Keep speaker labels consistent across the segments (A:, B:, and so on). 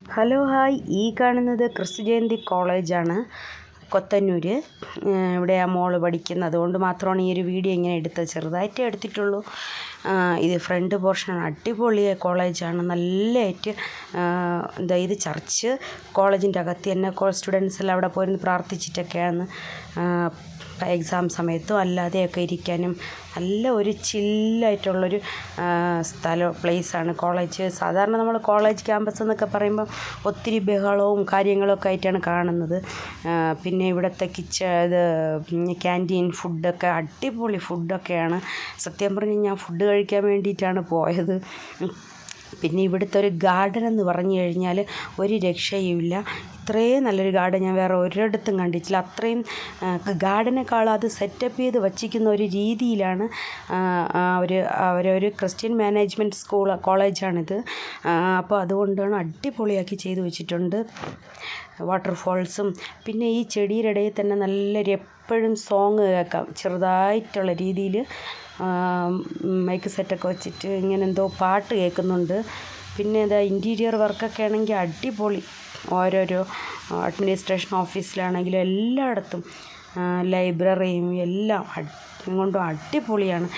A: Hello hi, ഈ കാണുന്നത് ക്രിസ്തുജയന്തി കോളേജാണ്, കൊത്തന്നൂർ. ഇവിടെ ആ മോള് പഠിക്കുന്നത്. അതുകൊണ്ട് മാത്രമാണ് ഈ ഒരു വീഡിയോ ഇങ്ങനെ എടുത്തത്. ചെറുതായിട്ടേ എടുത്തിട്ടുള്ളൂ. ഇത് ഫ്രണ്ട് പോർഷനാണ്. അടിപൊളി കോളേജാണ്. നല്ലതായിട്ട് ഇത് ചർച്ച് കോളേജിൻ്റെ അകത്ത് തന്നെ സ്റ്റുഡൻസ് എല്ലാം അവിടെ പോയിരുന്ന് പ്രാർത്ഥിച്ചിട്ടൊക്കെയാണ് എക്സാം സമയത്തും അല്ലാതെയൊക്കെ ഇരിക്കാനും നല്ല ഒരു ചില്ലായിട്ടുള്ളൊരു പ്ലേസാണ് കോളേജ്. സാധാരണ നമ്മൾ കോളേജ് ക്യാമ്പസ് എന്നൊക്കെ പറയുമ്പോൾ ഒത്തിരി ബഹളവും കാര്യങ്ങളൊക്കെ ആയിട്ടാണ് കാണുന്നത്. പിന്നെ ഇവിടുത്തെ ക്യാൻറ്റീൻ ഫുഡൊക്കെ അടിപൊളി ഫുഡൊക്കെയാണ്. സത്യം പറഞ്ഞാൽ ഞാൻ ഫുഡ് കഴിക്കാൻ വേണ്ടിയിട്ടാണ് പോയത്. പിന്നെ ഇവിടുത്തെ ഒരു ഗാർഡൻ എന്ന് പറഞ്ഞു കഴിഞ്ഞാൽ ഒരു രക്ഷയുമില്ല. ഇത്രയും നല്ലൊരു ഗാർഡൻ ഞാൻ വേറെ ഒരിടത്തും കണ്ടിട്ടില്ല. അത്രയും ഗാർഡനേക്കാളും അത് സെറ്റപ്പ് ചെയ്ത് വച്ചിരിക്കുന്ന ഒരു രീതിയിലാണ്. അവരൊരു ക്രിസ്ത്യൻ മാനേജ്മെൻറ്റ് കോളേജാണിത്. അപ്പോൾ അതുകൊണ്ടാണ് അടിപൊളിയാക്കി ചെയ്തു വെച്ചിട്ടുണ്ട്. വാട്ടർഫോൾസും പിന്നെ ഈ ചെടിയുടെ ഇടയിൽ തന്നെ നല്ലൊരു എപ്പോഴും സോങ് കേൾക്കാം. ചെറുതായിട്ടുള്ള രീതിയിൽ മൈക്ക് സെറ്റൊക്കെ വെച്ചിട്ട് ഇങ്ങനെ എന്തോ പാട്ട് കേൾക്കുന്നുണ്ട്. പിന്നെ ഇൻറ്റീരിയർ വർക്കൊക്കെ ആണെങ്കിൽ അടിപൊളി. ഓരോരോ അഡ്മിനിസ്ട്രേഷൻ ഓഫീസിലാണെങ്കിലും എല്ലായിടത്തും ലൈബ്രറിയും എല്ലാം കൊണ്ടും അടിപൊളിയാണ്.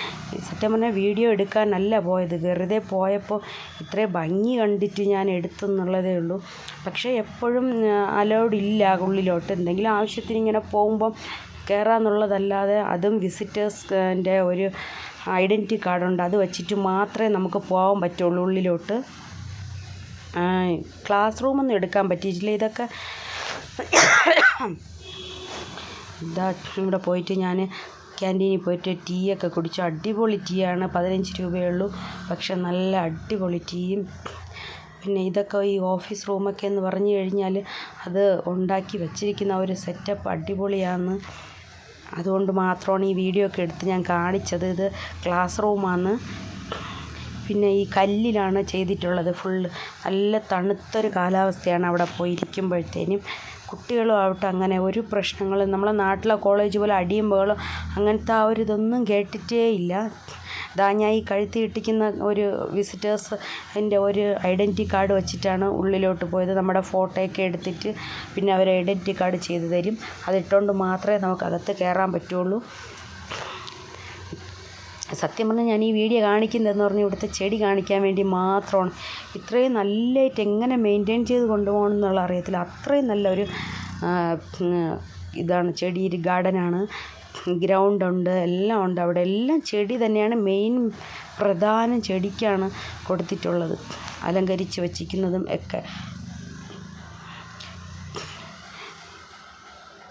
A: സത്യം പറഞ്ഞാൽ വീഡിയോ എടുക്കാനല്ല പോയത്. വെറുതെ പോയപ്പോൾ ഇത്രയും ഭംഗി കണ്ടിട്ട് ഞാൻ എടുത്തെന്നുള്ളതേ ഉള്ളൂ. പക്ഷേ എപ്പോഴും അലൗഡ് ഇല്ല ഉള്ളിലോട്ട്. എന്തെങ്കിലും ആവശ്യത്തിന് ഇങ്ങനെ പോകുമ്പം കയറാമെന്നുള്ളതല്ലാതെ അതും വിസിറ്റേഴ്സിൻ്റെ ഒരു ഐഡൻറ്റിറ്റി കാർഡുണ്ട്. അത് വെച്ചിട്ട് മാത്രമേ നമുക്ക് പോകാൻ പറ്റുള്ളൂ ഉള്ളിലോട്ട്. ക്ലാസ് റൂമൊന്നും എടുക്കാൻ പറ്റിയിട്ടില്ല. ഇതൊക്കെ ഇവിടെ പോയിട്ട് ഞാൻ ക്യാൻറ്റീനിൽ പോയിട്ട് ടീ ഒക്കെ കുടിച്ചു. അടിപൊളി ടീ ആണ്. 15 രൂപയേ ഉള്ളൂ. പക്ഷെ നല്ല അടിപൊളി ടീയും. പിന്നെ ഇതൊക്കെ ഈ ഓഫീസ് റൂമൊക്കെ എന്ന് പറഞ്ഞു കഴിഞ്ഞാൽ അത് ഉണ്ടാക്കി വച്ചിരിക്കുന്ന ഒരു സെറ്റപ്പ് അടിപൊളിയാണ്. അതുകൊണ്ട് മാത്രമാണ് ഈ വീഡിയോ ഒക്കെ എടുത്ത് ഞാൻ കാണിച്ചത്. ഇത് ക്ലാസ് റൂമാണ്. പിന്നെ ഈ കല്ലിലാണ് ചെയ്തിട്ടുള്ളത്. ഫുള്ള് നല്ല തണുത്തൊരു കാലാവസ്ഥയാണ് അവിടെ പോയിരിക്കുമ്പോഴത്തേനും. കുട്ടികളും ആവട്ടെ അങ്ങനെ ഒരു പ്രശ്നങ്ങളും നമ്മളെ നാട്ടിലെ കോളേജ് പോലെ അടിയും ബഹളം അങ്ങനത്തെ ആ ഒരു ഇതൊന്നും കേട്ടിട്ടേ ഇല്ല. ഞാൻ ഈ കഴുത്തി ഇട്ടിക്കുന്ന ഒരു വിസിറ്റേഴ്സ് എൻ്റെ ഒരു ഐഡൻറ്റിറ്റി കാർഡ് വെച്ചിട്ടാണ് ഉള്ളിലോട്ട് പോയത്. നമ്മുടെ ഫോട്ടോയൊക്കെ എടുത്തിട്ട് പിന്നെ അവർ ഐഡൻറ്റിറ്റി കാർഡ് ചെയ്ത് തരും. അതിട്ടുകൊണ്ട് മാത്രമേ നമുക്കകത്ത് കയറാൻ പറ്റുള്ളൂ. സത്യം പറഞ്ഞാൽ ഞാൻ ഈ വീഡിയോ കാണിക്കുന്നതെന്ന് പറഞ്ഞാൽ ഇവിടുത്തെ ചെടി കാണിക്കാൻ വേണ്ടി മാത്രമാണ്. ഇത്രയും നല്ലതായിട്ട് എങ്ങനെ മെയിൻറ്റെയിൻ ചെയ്ത് കൊണ്ടുപോകണം എന്നുള്ള അറിയത്തില്ല. അത്രയും നല്ലൊരു ഇതാണ്. ചെടി ഗാർഡനാണ്. ഗ്രൗണ്ടുണ്ട്, എല്ലാം ഉണ്ട്. അവിടെ എല്ലാം ചെടി തന്നെയാണ്. മെയിൻ പ്രധാനം ചെടിക്കാണ് കൊടുത്തിട്ടുള്ളത്, അലങ്കരിച്ച് വച്ചിരിക്കുന്നതും ഒക്കെ.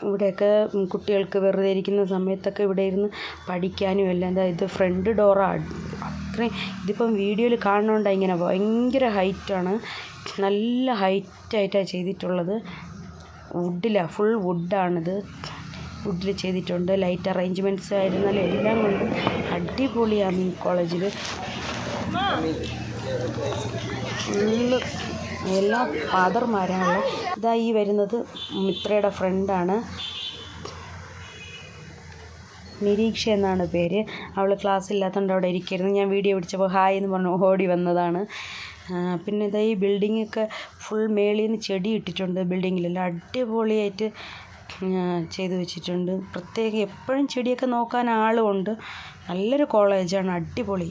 A: ഇവിടെയൊക്കെ കുട്ടികൾക്ക് വെറുതെ ഇരിക്കുന്ന സമയത്തൊക്കെ ഇവിടെ ഇരുന്ന് പഠിക്കാനും എല്ലാം. ഇത് ഫ്രണ്ട് ഡോറാണ്. അത്രയും ഇതിപ്പം വീഡിയോയിൽ കാണുന്നുണ്ട്. ഇങ്ങനെ ഭയങ്കര ഹൈറ്റാണ്. നല്ല ഹൈറ്റായിട്ടാണ് ചെയ്തിട്ടുള്ളത്. വുഡിലാണ്, ഫുൾ വുഡാണിത്. വുഡിൽ ചെയ്തിട്ടുണ്ട്. ലൈറ്റ് അറേഞ്ച്മെൻറ്റ്സ് ആയിരുന്നാലും എല്ലാം കൊണ്ടും അടിപൊളിയാണ് ഈ കോളേജിൽ. ഫുള്ള് എല്ലാ ഫാദർമാരാണ്. ഈ വരുന്നത് മിത്രയുടെ ഫ്രണ്ടാണ്. നിരീക്ഷ എന്നാണ് പേര്. അവൾ ക്ലാസ് ഇല്ലാത്തതുകൊണ്ട് അവിടെ ഇരിക്കരുത്. ഞാൻ വീഡിയോ പിടിച്ചപ്പോൾ ഹായ് എന്ന് പറഞ്ഞു ഓടി വന്നതാണ്. പിന്നെ ഈ ബിൽഡിങ്ങൊക്കെ ഫുൾ മേളിൽ നിന്ന് ചെടി ഇട്ടിട്ടുണ്ട്. ബിൽഡിങ്ങിലെല്ലാം അടിപൊളിയായിട്ട് ചെയ്തു വെച്ചിട്ടുണ്ട്. പ്രത്യേകം എപ്പോഴും ചെടിയൊക്കെ നോക്കാൻ ആളുമുണ്ട്. നല്ലൊരു കോളേജാണ്, അടിപൊളി.